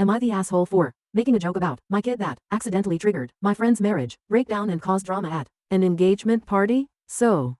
Am I the asshole for making a joke about my kid that accidentally triggered my friend's marriage breakdown and caused drama at an engagement party? So,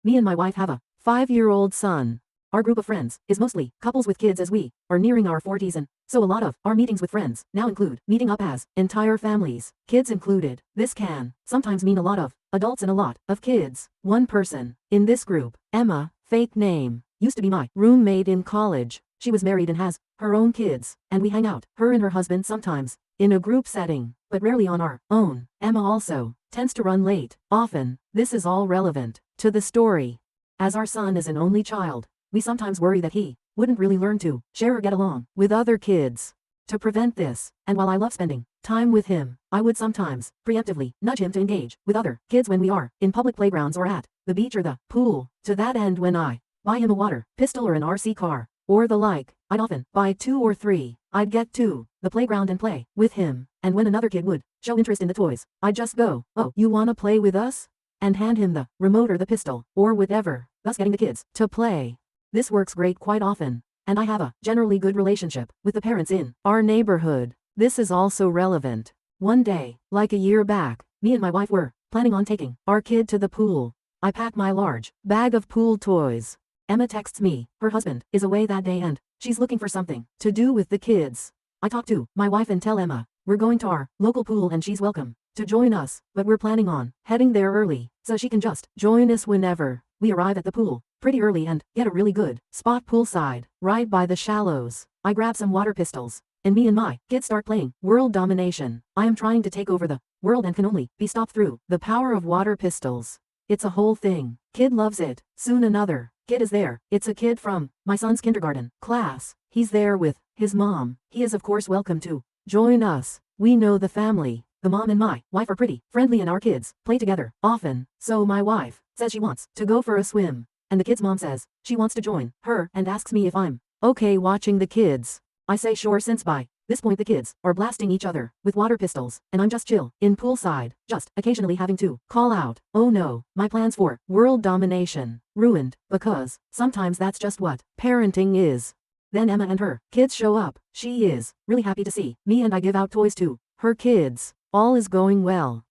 me and my wife have a 5-year-old son. Our group of friends is mostly couples with kids as we are nearing our 40s, and so a lot of our meetings with friends now include meeting up as entire families, kids included. This can sometimes mean a lot of adults and a lot of kids. One person in this group, Emma, fake name, used to be my roommate in college. She was married and has her own kids, and we hang out, her and her husband, sometimes in a group setting, but rarely on our own. Emma also tends to run late, often. This is all relevant to the story. As our son is an only child, we sometimes worry that he wouldn't really learn to share or get along with other kids. To prevent this, and while I love spending time with him, I would sometimes preemptively nudge him to engage with other kids when we are in public playgrounds or at the beach or the pool. To that end, when I buy him a water pistol or an RC car, or the like, I'd often buy 2 or 3. I'd get to the playground and play with him, and when another kid would show interest in the toys, I'd just go, "Oh, you wanna play with us?" and hand him the remote or the pistol, or whatever, thus getting the kids to play. This works great quite often, and I have a generally good relationship with the parents in our neighborhood. This is also relevant. One day, like a year back, me and my wife were planning on taking our kid to the pool. I pack my large bag of pool toys. Emma texts me, her husband is away that day and she's looking for something to do with the kids. I talk to my wife and tell Emma we're going to our local pool and she's welcome to join us, but we're planning on heading there early, so she can just join us whenever. We arrive at the pool pretty early and get a really good spot poolside, right by the shallows. I grab some water pistols, and me and my kids start playing world domination. I am trying to take over the world and can only be stopped through the power of water pistols. It's a whole thing. Kid loves it. Soon another kid is there. It's a kid from my son's kindergarten class. He's there with his mom. He is of course welcome to join us. We know the family. The mom and my wife are pretty friendly and our kids play together often. So my wife says she wants to go for a swim, and the kid's mom says she wants to join her and asks me if I'm okay watching the kids. I say sure, since by this point the kids are blasting each other with water pistols, and I'm just chill in poolside, just occasionally having to call out, "Oh no, my plans for world domination ruined," because sometimes that's just what parenting is. Then Emma and her kids show up. She is really happy to see me and I give out toys to her kids. All is going well.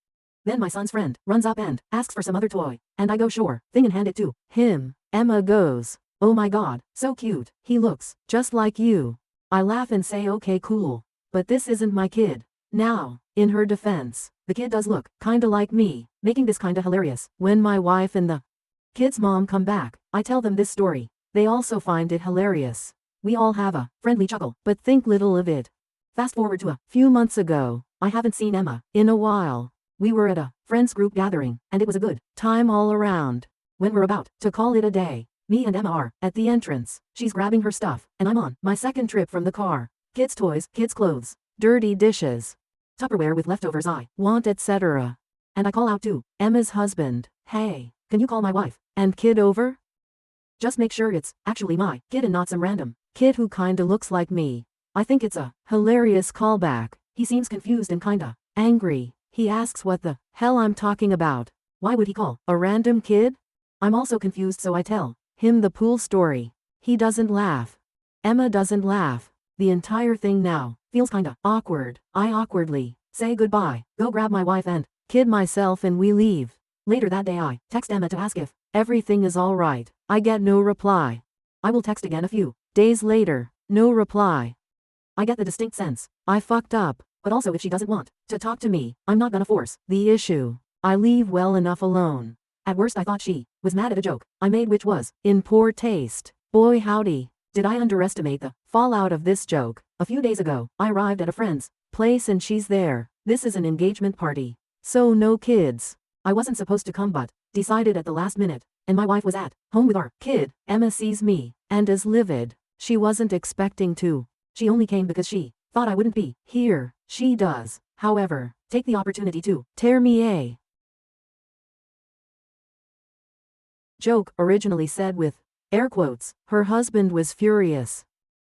Then my son's friend runs up and asks for some other toy, and I go sure thing and hand it to him. Emma goes, "Oh my god, so cute, he looks just like you." I laugh and say okay cool, but this isn't my kid. Now, in her defense, the kid does look kinda like me, making this kinda hilarious. When my wife and the kid's mom come back, I tell them this story. They also find it hilarious. We all have a friendly chuckle, but think little of it. Fast forward to a few months ago. I haven't seen Emma in a while. We were at a friends group gathering, and it was a good time all around. When we're about to call it a day, me and Emma are at the entrance. She's grabbing her stuff, and I'm on my second trip from the car. Kids' toys, kids' clothes, dirty dishes, Tupperware with leftovers I want, etc. And I call out to Emma's husband, "Hey, can you call my wife and kid over? Just make sure it's actually my kid and not some random kid who kinda looks like me." I think it's a hilarious callback. He seems confused and kinda angry. He asks what the hell I'm talking about. Why would he call a random kid? I'm also confused, so I tell him the pool story. He doesn't laugh. Emma doesn't laugh. The entire thing now feels kinda awkward. I awkwardly say goodbye, go grab my wife and kid myself, and we leave. Later that day I text Emma to ask if everything is alright. I get no reply. I will text again a few days later. No reply. I get the distinct sense I fucked up, but also if she doesn't want to talk to me, I'm not gonna force the issue. I leave well enough alone. At worst I thought she was mad at a joke I made, which was in poor taste. Boy howdy, did I underestimate the fallout of this joke. A few days ago, I arrived at a friend's place and she's there. This is an engagement party, so no kids. I wasn't supposed to come but decided at the last minute, and my wife was at home with our kid. Emma sees me and is livid. She wasn't expecting to. She only came because she thought I wouldn't be here. She does, however, take the opportunity to tear me a joke, originally said with air quotes. Her husband was furious.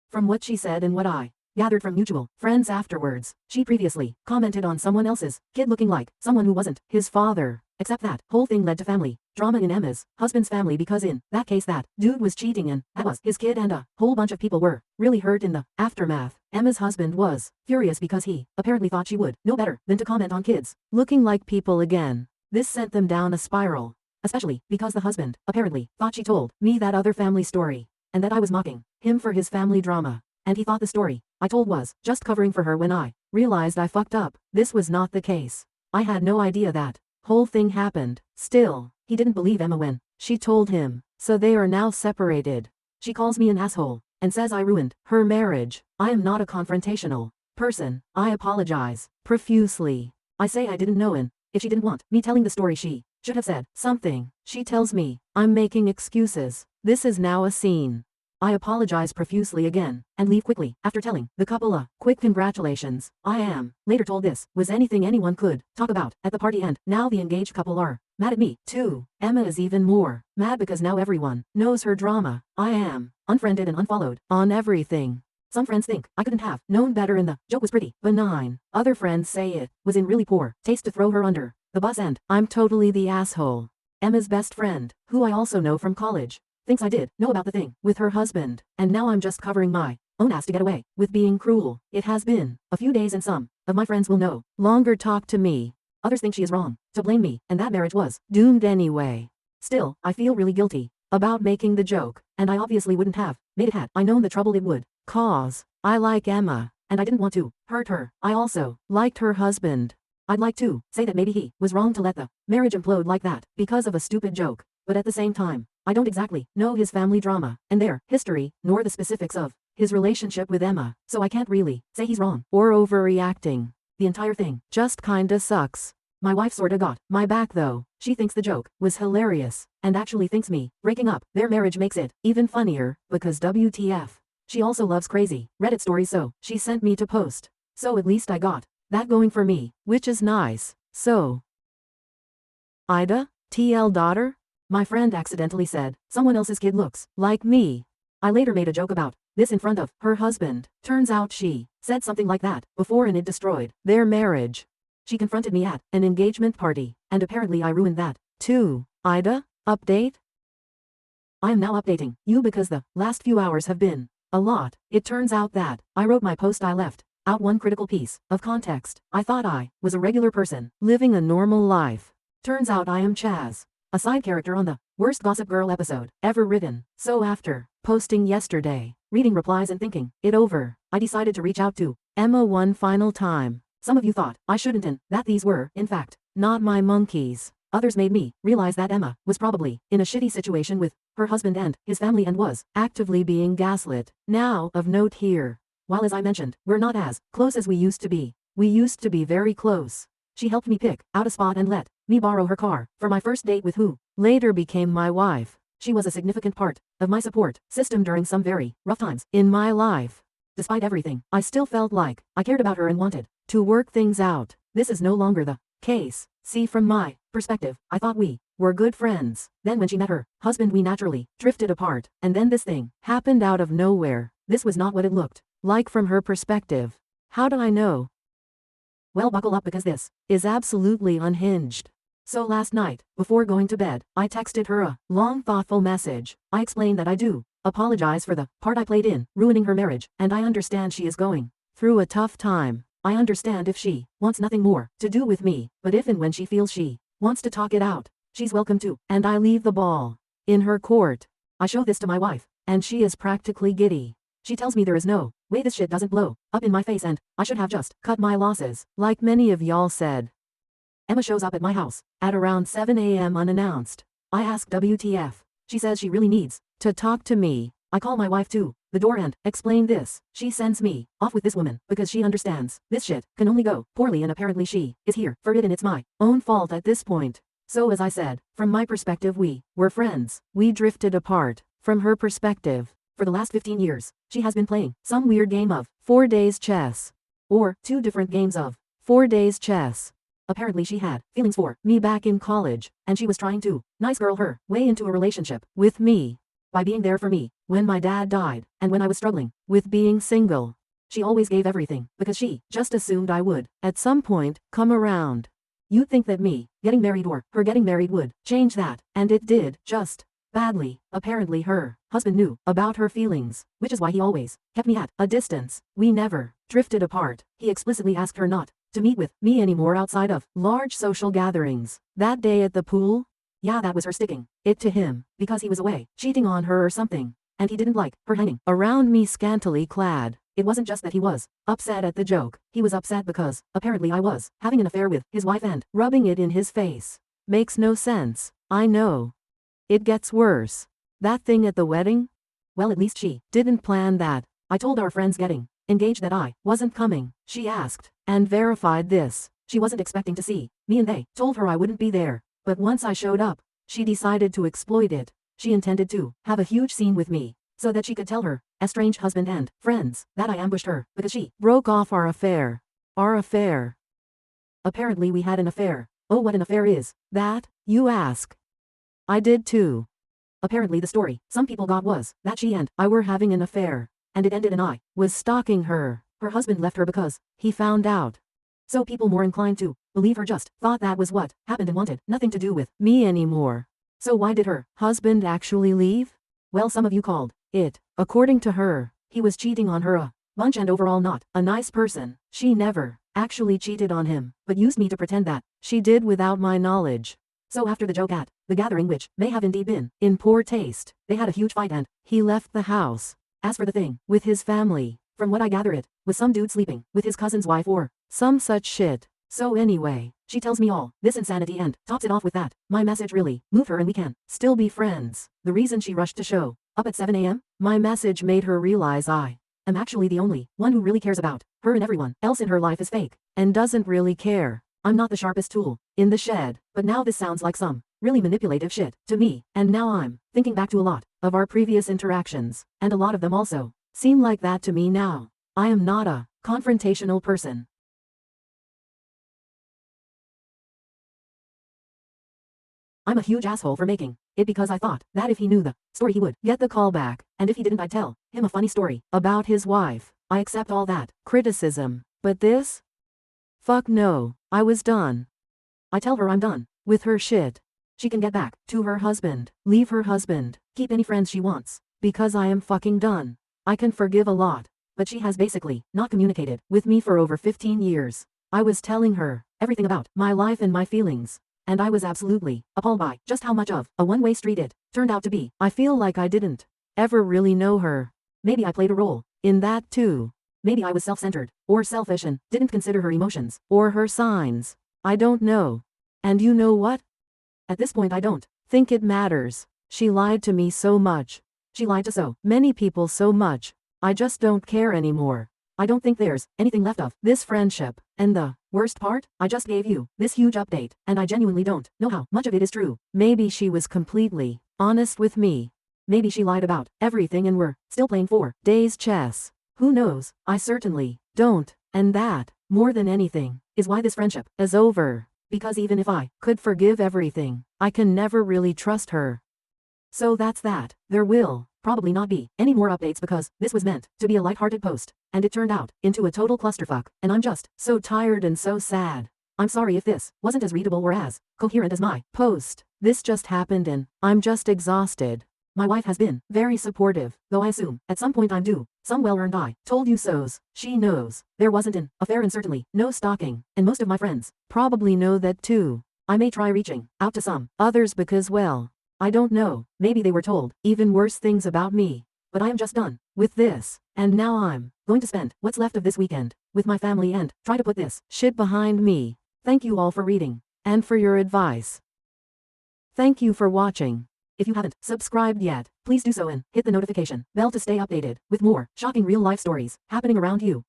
From what she said and what I gathered from mutual friends afterwards. She previously commented on someone else's kid looking like someone who wasn't his father. Except that whole thing led to family drama in Emma's husband's family because in that case that dude was cheating and that was his kid and a whole bunch of people were really hurt in the aftermath. Emma's husband was furious because he apparently thought she would know better than to comment on kids looking like people again. This sent them down a spiral, especially because the husband apparently thought she told me that other family story and that I was mocking him for his family drama. And he thought the story I told was just covering for her when I realized I fucked up. This was not the case. I had no idea that whole thing happened. Still, he didn't believe Emma when she told him, so they are now separated. She calls me an asshole and says I ruined her marriage. I am not a confrontational person. I apologize profusely. I say I didn't know and if she didn't want me telling the story she should have said something. She tells me I'm making excuses. This is now a scene. I apologize profusely again and leave quickly after telling the couple a quick congratulations. I am later told this was anything anyone could talk about at the party and now the engaged couple are mad at me too. Emma is even more mad because now everyone knows her drama. I am unfriended and unfollowed on everything. Some friends think I couldn't have known better and the joke was pretty benign. Other friends say it was in really poor taste to throw her under the bus and I'm totally the asshole. Emma's best friend, who I also know from college, thinks I did know about the thing with her husband, and now I'm just covering my own ass to get away with being cruel. It has been a few days and some of my friends will no longer talk to me. Others think she is wrong to blame me and that marriage was doomed anyway. Still, I feel really guilty about making the joke, and I obviously wouldn't have made it had I known the trouble it would cause. I like Emma, and I didn't want to hurt her. I also liked her husband. I'd like to say that maybe he was wrong to let the marriage implode like that because of a stupid joke, but at the same time, I don't exactly know his family drama and their history, nor the specifics of his relationship with Emma, so I can't really say he's wrong or overreacting. The entire thing just kinda sucks. My wife sorta got my back though. She thinks the joke was hilarious and actually thinks me breaking up their marriage makes it even funnier because WTF. She also loves crazy Reddit stories, so she sent me to post. So at least I got that going for me, which is nice. So, AITA, TL daughter? My friend accidentally said someone else's kid looks like me. I later made a joke about this in front of her husband. Turns out she said something like that before and it destroyed their marriage. She confronted me at an engagement party, and apparently I ruined that too. AITA, update? I am now updating you because the last few hours have been a lot. It turns out that I wrote my post. I left out one critical piece of context. I thought I was a regular person living a normal life. Turns out I am Chaz, a side character on the worst Gossip Girl episode ever written. So after posting yesterday, reading replies and thinking it over, I decided to reach out to Emma one final time. Some of you thought I shouldn't and that these were, in fact, not my monkeys. Others made me realize that Emma was probably in a shitty situation with her husband and his family and was actively being gaslit. Now, of note here, while as I mentioned, we're not as close as we used to be. We used to be very close. She helped me pick out a spot and let me borrow her car for my first date with who later became my wife. She was a significant part of my support system during some very rough times in my life. Despite everything, I still felt like I cared about her and wanted to work things out. This is no longer the case. See, from my perspective, I thought we were good friends. Then when she met her husband, we naturally drifted apart. And then this thing happened out of nowhere. This was not what it looked like from her perspective. How do I know? Well, buckle up because this is absolutely unhinged. So last night, before going to bed, I texted her a long thoughtful message. I explained that I do apologize for the part I played in ruining her marriage, and I understand she is going through a tough time. I understand if she wants nothing more to do with me, but if and when she feels she wants to talk it out, she's welcome to, and I leave the ball in her court. I show this to my wife, and she is practically giddy. She tells me there is no way this shit doesn't blow up in my face and I should have just cut my losses, like many of y'all said. Emma shows up at my house at around 7 a.m. unannounced. I ask WTF. She says she really needs to talk to me. I call my wife to the door and explain this. She sends me off with this woman because she understands this shit can only go poorly and apparently she is here for it and it's my own fault at this point. So as I said, from my perspective we were friends. We drifted apart. From her perspective, for the last 15 years, she has been playing some weird game of 4 days chess. Or 2 different games of 4 days chess. Apparently she had feelings for me back in college, and she was trying to nice girl her way into a relationship with me by being there for me when my dad died and when I was struggling with being single. She always gave everything, because she just assumed I would, at some point, come around. You'd think that me getting married or her getting married would change that, and it did, just badly. Apparently her husband knew about her feelings, which is why he always kept me at a distance. We never drifted apart. He explicitly asked her not to meet with me anymore outside of large social gatherings. That day at the pool? Yeah, that was her sticking it to him, because he was away, cheating on her or something, and he didn't like her hanging around me scantily clad. It wasn't just that he was upset at the joke, he was upset because, apparently I was having an affair with his wife and rubbing it in his face. Makes no sense. I know. It gets worse. That thing at the wedding? Well, at least she didn't plan that. I told our friends getting engaged that I wasn't coming. She asked and verified this. She wasn't expecting to see me and they told her I wouldn't be there. But once I showed up, she decided to exploit it. She intended to have a huge scene with me so that she could tell her estranged husband and friends that I ambushed her because she broke off our affair. Our affair. Apparently we had an affair. Oh, what an affair is that, you ask? I did too. Apparently the story some people got was that she and I were having an affair, and it ended and I was stalking her. Her husband left her because he found out. So people more inclined to believe her just thought that was what happened and wanted nothing to do with me anymore. So why did her husband actually leave? Well, some of you called it. According to her, he was cheating on her a bunch and overall not a nice person. She never actually cheated on him, but used me to pretend that she did without my knowledge. So after the joke at the gathering, which may have indeed been in poor taste, they had a huge fight and he left the house. As for the thing with his family, from what I gather it was some dude sleeping with his cousin's wife or some such shit. So anyway, she tells me all this insanity and tops it off with that my message really moved her and we can still be friends. The reason she rushed to show up at 7 a.m., my message made her realize I am actually the only one who really cares about her and everyone else in her life is fake and doesn't really care. I'm not the sharpest tool in the shed, but now this sounds like some really manipulative shit to me, and now I'm thinking back to a lot of our previous interactions, and a lot of them also seem like that to me now. I am not a confrontational person. I'm a huge asshole for making it because I thought that if he knew the story he would get the call back, and if he didn't I'd tell him a funny story about his wife. I accept all that criticism, but this? Fuck no. I was done. I tell her I'm done with her shit. She can get back to her husband, leave her husband, keep any friends she wants, because I am fucking done. I can forgive a lot, but she has basically not communicated with me for over 15 years. I was telling her everything about my life and my feelings, and I was absolutely appalled by just how much of a one-way street it turned out to be. I feel like I didn't ever really know her. Maybe I played a role in that too. Maybe I was self-centered or selfish and didn't consider her emotions or her signs. I don't know. And you know what? At this point I don't think it matters. She lied to me so much. She lied to so many people so much. I just don't care anymore. I don't think there's anything left of this friendship. And the worst part, I just gave you this huge update, and I genuinely don't know how much of it is true. Maybe she was completely honest with me. Maybe she lied about everything and we're still playing 4 days chess. Who knows? I certainly don't. And that, more than anything, is why this friendship is over. Because even if I could forgive everything, I can never really trust her. So that's that. There will probably not be any more updates because this was meant to be a lighthearted post, and it turned out into a total clusterfuck, and I'm just so tired and so sad. I'm sorry if this wasn't as readable or as coherent as my post. This just happened and I'm just exhausted. My wife has been very supportive, though I assume at some point I'm due some well-earned I told you so's. She knows there wasn't an affair and certainly no stalking, and most of my friends probably know that too. I may try reaching out to some others because, well, I don't know, maybe they were told even worse things about me. But I am just done with this, and now I'm going to spend what's left of this weekend with my family and try to put this shit behind me. Thank you all for reading and for your advice. Thank you for watching. If you haven't subscribed yet, please do so and hit the notification bell to stay updated with more shocking real-life stories happening around you.